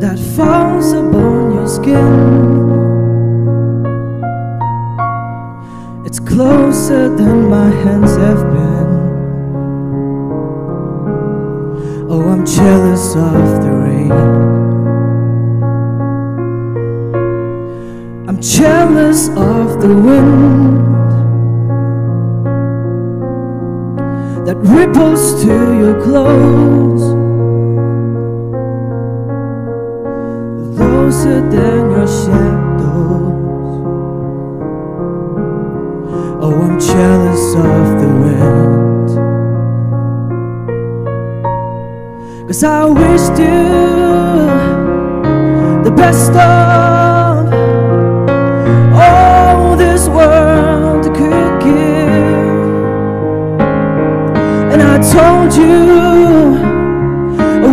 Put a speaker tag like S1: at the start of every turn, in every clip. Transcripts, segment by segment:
S1: that falls upon your skin. It's closer than my hands have been. Oh, I'm jealous of the rain. I'm jealous of the wind that ripples to your clothes, closer than your shadows. Oh, I'm jealous of the wind, 'cause I wished you the best of all this world could give. And I told you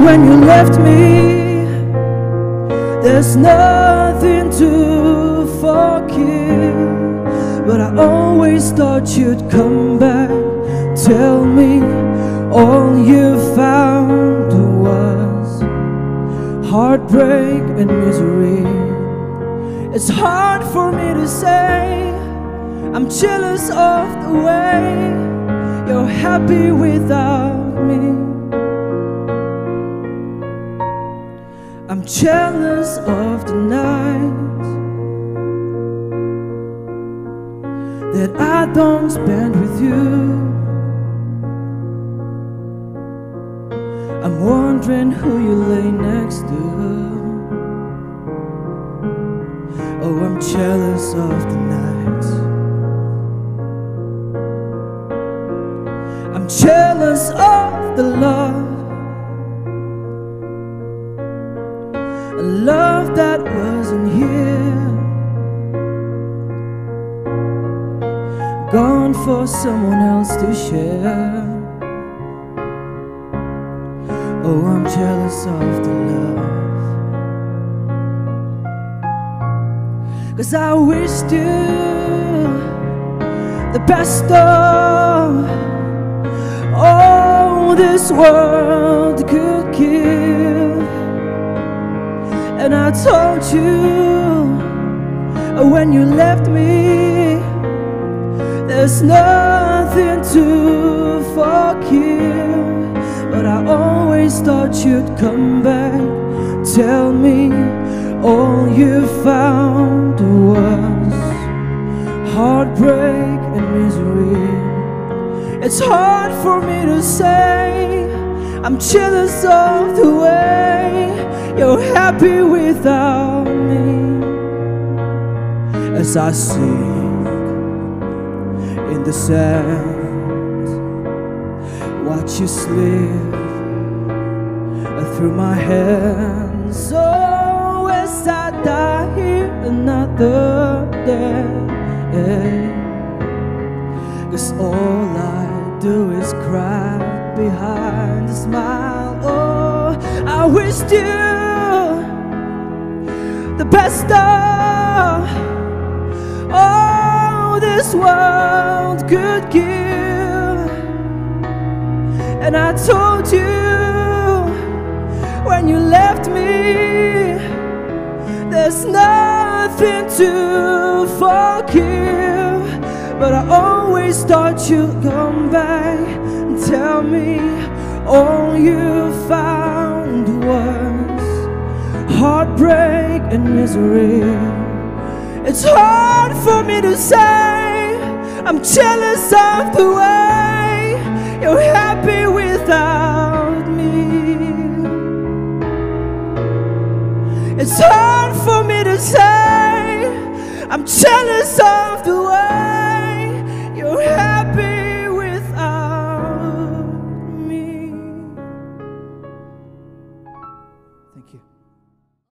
S1: when you left me, there's nothing to forgive. But I always thought you'd come back, tell me all you found was heartbreak and misery. It's hard for me to say, I'm jealous of the way you're happy without me. I'm jealous of the nights that I don't spend with you. I'm wondering who you lay next to. Oh, I'm jealous of the nights. I'm jealous of the love, a love that wasn't here, gone for someone else to share. Oh, I'm jealous of the love, 'cause I wished you the best of all this world could give. And I told you when you left me, there's nothing to forgive. But I always thought you'd come back, tell me all you found was heartbreak and misery. It's hard for me to say, I'm jealous of the way you're happy without me. As I sink in the sand, watch you slip through my hands. Oh, as I die here another day, 'cause all I do is cry behind a smile. Oh, I wished you the best of all this world could give. And I told you when you left me, there's nothing to forgive. But I always thought you'd come back and tell me all you found was heartbreak and misery. It's hard for me to say, I'm jealous of the way you're happy without me. It's hard for me to say, I'm jealous of the